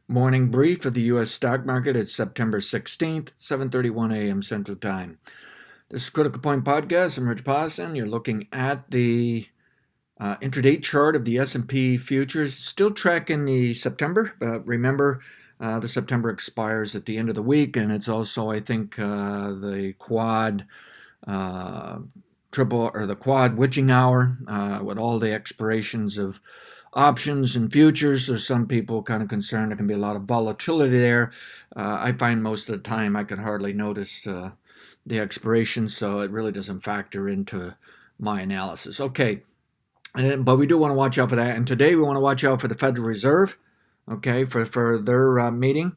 Morning brief of the U.S. stock market. It's September 16th, 7:31 a.m. Central Time. This is Critical Point Podcast. I'm Rich Pawson. You're looking at the intraday chart of the S&P futures. Still tracking the September. Remember, the September expires at the end of the week, and it's also, I think, the quad triple or the quad witching hour with all the expirations of options and futures. So some people kind of concerned there can be a lot of volatility there. I find most of the time I can hardly notice the expiration, so it really doesn't factor into my analysis. Okay, but we do want to watch out for that. And today we want to watch out for the Federal Reserve, okay, for their meeting.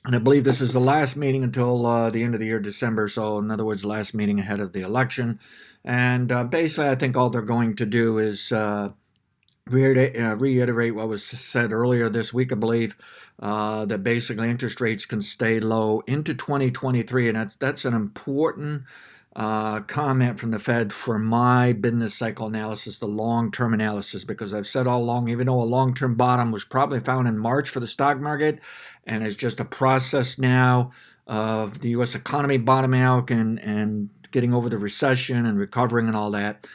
And I believe this is the last meeting until the end of the year, December. So, in other words, the last meeting ahead of the election. And basically, I think all they're going to do is reiterate what was said earlier this week, I believe, that basically interest rates can stay low into 2023. And that's an important comment from the Fed for my business cycle analysis, the long-term analysis, because I've said all along, even though a long-term bottom was probably found in March for the stock market, and it's just a process now of the U.S. economy bottoming out and getting over the recession and recovering and all that.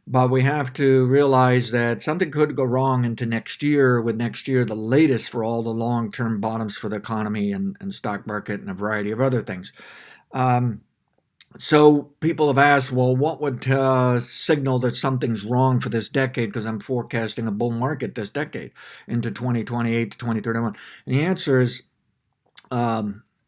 But we have to realize that something could go wrong into next year, with next year the latest for all the long-term bottoms for the economy and stock market and a variety of other things. So people have asked, well, what would signal that something's wrong for this decade? Because I'm forecasting a bull market this decade into 2028 to 2031. And the answer is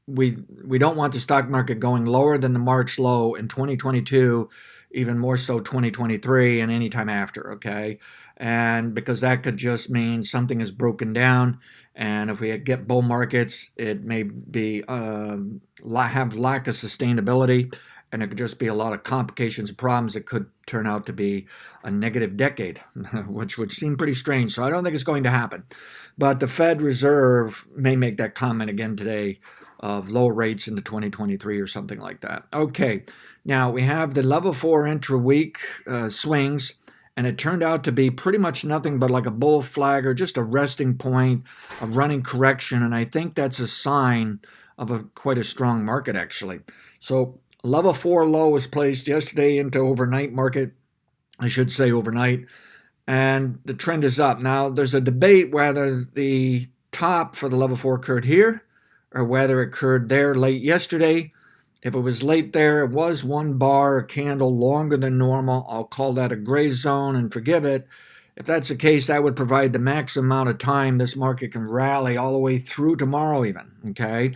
we don't want the stock market going lower than the March low in 2022, even more so 2023 and any time after, okay? And because that could just mean something is broken down. And if we get bull markets, it may be have lack of sustainability, and it could just be a lot of complications and problems that could turn out to be a negative decade, which would seem pretty strange. So I don't think it's going to happen. But the Fed Reserve may make that comment again today of low rates into 2023 or something like that. Okay, now we have the level 4 intra-week swings, and it turned out to be pretty much nothing but like a bull flag or just a resting point, a running correction, and I think that's a sign of quite a strong market, actually. So level 4 low was placed yesterday into overnight market, I should say overnight, and the trend is up. Now, there's a debate whether the top for the level 4 occurred here or whether it occurred there late yesterday. If it was late there, it was one bar, a candle longer than normal. I'll call that a gray zone and forgive it. If that's the case, that would provide the maximum amount of time this market can rally all the way through tomorrow even, okay?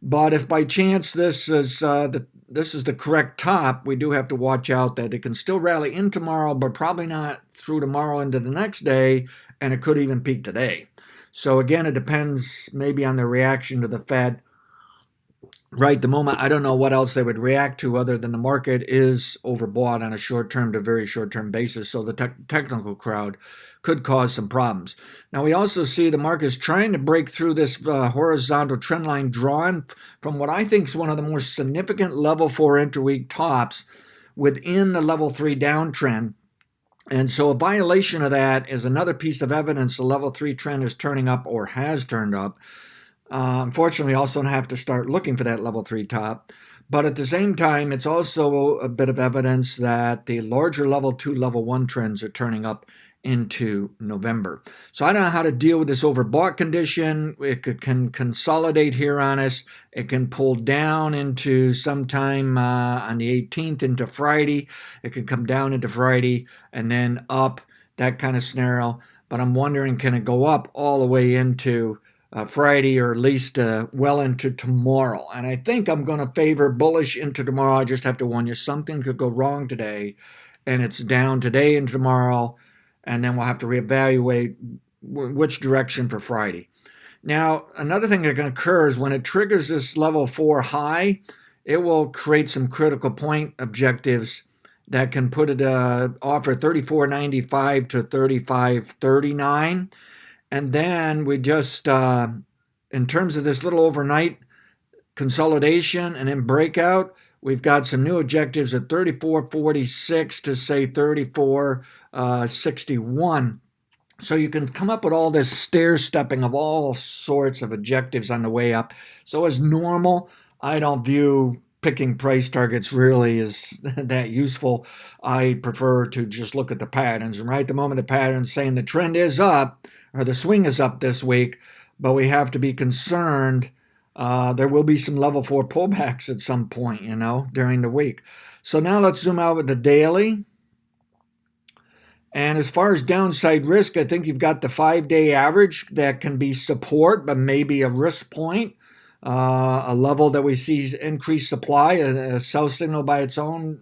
But if by chance this is the correct top, we do have to watch out that it can still rally in tomorrow, but probably not through tomorrow into the next day, and it could even peak today. So again, it depends maybe on the reaction to the Fed. Right at the moment, I don't know what else they would react to other than the market is overbought on a short-term to very short-term basis, so the technical crowd could cause some problems. Now, we also see the market is trying to break through this horizontal trend line drawn from what I think is one of the more significant level 4 interweek tops within the level 3 downtrend. And so a violation of that is another piece of evidence the level 3 trend is turning up or has turned up. Unfortunately, we also have to start looking for that level 3 top. But at the same time, it's also a bit of evidence that the larger level 2, level 1 trends are turning up into November. So I don't know how to deal with this overbought condition. It can consolidate here on us. It can pull down into sometime on the 18th into Friday. It can come down into Friday and then up, that kind of scenario. But I'm wondering, can it go up all the way into Friday, or at least well into tomorrow? And I think I'm going to favor bullish into tomorrow. I just have to warn you, something could go wrong today, and it's down today and tomorrow, and then we'll have to reevaluate which direction for Friday. Now, another thing that can occur is when it triggers this level 4 high, it will create some critical point objectives that can put it offer 34.95 to 35.39. And then we just, in terms of this little overnight consolidation and then breakout, we've got some new objectives at 34.46 to say 34.61. So you can come up with all this stair-stepping of all sorts of objectives on the way up. So as normal, I don't view picking price targets really as that useful. I prefer to just look at the patterns. And right the moment the pattern's saying the trend is up or the swing is up this week, but we have to be concerned. There will be some level 4 pullbacks at some point, during the week. So now let's zoom out with the daily. And as far as downside risk, I think you've got the 5-day average that can be support, but maybe a risk point, a level that we see increased supply, a sell signal by its own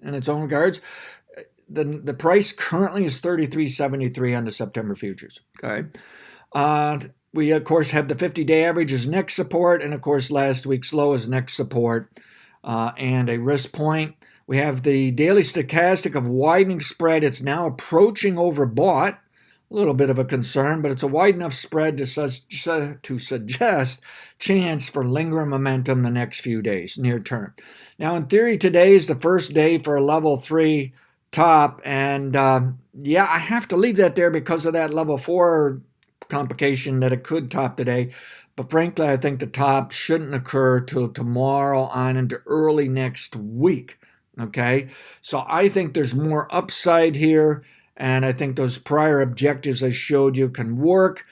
in its own regards. The price currently is 33.73 on the September futures. Okay. We, of course, have the 50-day average as next support, and, of course, last week's low is next support and a risk point. We have the daily stochastic of widening spread. It's now approaching overbought. A little bit of a concern, but it's a wide enough spread to suggest chance for lingering momentum the next few days, near term. Now, in theory, today is the first day for a level 3 top, and I have to leave that there because of that level 4 complication that it could top today. But frankly, I think the top shouldn't occur till tomorrow on into early next week. Okay, so I think there's more upside here, and I think those prior objectives I showed you can work.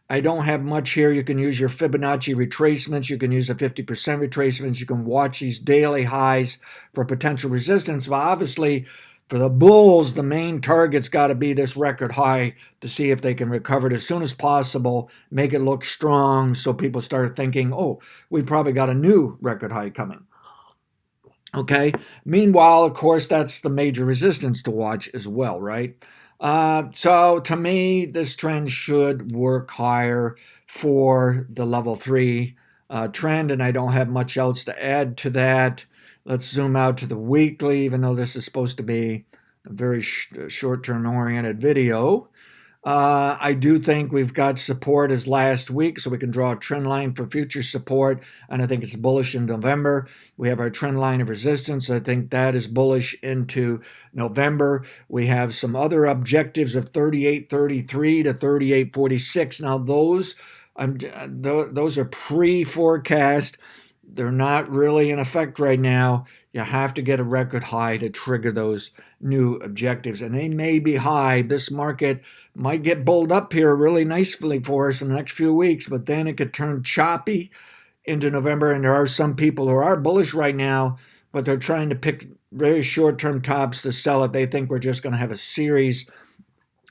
I don't have much here. You can use your Fibonacci retracements. You can use the 50% retracements. You can watch these daily highs for potential resistance. But obviously, for the bulls, the main target's got to be this record high to see if they can recover it as soon as possible, make it look strong so people start thinking, oh, we probably got a new record high coming. Okay. Meanwhile, of course, that's the major resistance to watch as well, right? So to me, this trend should work higher for the level 3 trend, and I don't have much else to add to that. Let's zoom out to the weekly, even though this is supposed to be a very short-term oriented video. I do think we've got support as last week, so we can draw a trend line for future support, and I think it's bullish in November. We have our trend line of resistance. I think that is bullish into November. We have some other objectives of 38.33 to 38.46. Now, those are pre-forecast. They're not really in effect right now. You have to get a record high to trigger those new objectives, and they may be high. This market might get bulled up here really nicely for us in the next few weeks, but then it could turn choppy into November, and there are some people who are bullish right now, but they're trying to pick very short-term tops to sell it. They think we're just going to have a series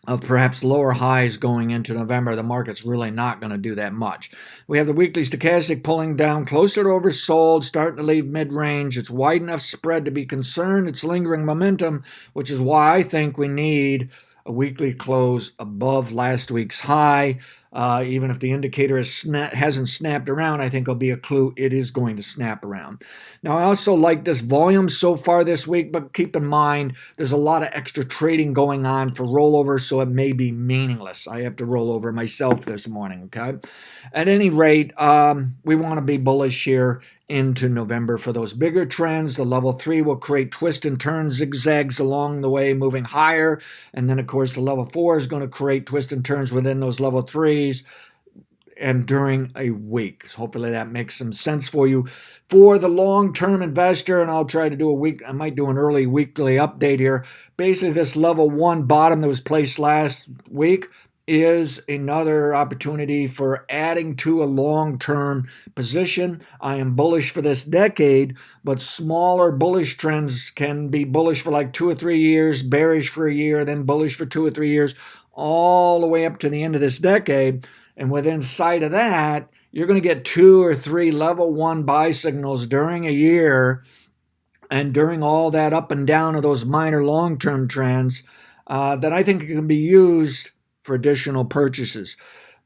of perhaps lower highs going into November. The market's really not going to do that much. We have the weekly stochastic pulling down closer to oversold, starting to leave mid-range. It's wide enough spread to be concerned. It's lingering momentum, which is why I think we need a weekly close above last week's high. Even if the indicator hasn't snapped around, I think it'll be a clue it is going to snap around. Now, I also like this volume so far this week, but keep in mind there's a lot of extra trading going on for rollover, so it may be meaningless. I have to roll over myself this morning, okay? At any rate, we want to be bullish here into November for those bigger trends. The level 3 will create twist and turn zigzags along the way, moving higher. And then, of course, the level 4 is going to create twist and turns within those level 3s and during a week. So hopefully that makes some sense for you. For the long-term investor, and I'll try to do I might do an early weekly update here. Basically, this level 1 bottom that was placed last week is another opportunity for adding to a long-term position. I am bullish for this decade, but smaller bullish trends can be bullish for like 2 or 3 years, bearish for a year, then bullish for 2 or 3 years, all the way up to the end of this decade. And within sight of that, you're going to get 2 or 3 level 1 buy signals during a year, and during all that up and down of those minor long-term trends that I think can be used for additional purchases.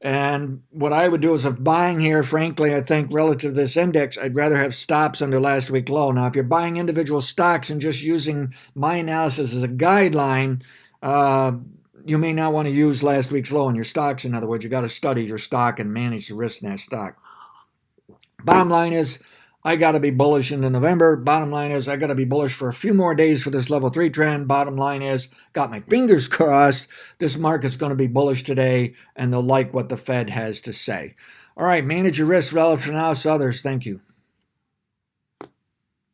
And what I would do is, if buying here, frankly, I think relative to this index, I'd rather have stops under last week low. Now, if you're buying individual stocks and just using my analysis as a guideline, you may not want to use last week's low in your stocks. In other words, you got to study your stock and manage the risk in that stock. Bottom line is, I got to be bullish into November. Bottom line is I got to be bullish for a few more days for this level 3 trend. Bottom line is got my fingers crossed. This market's going to be bullish today and they'll like what the Fed has to say. All right, manage your risk relative to now to others. Thank you.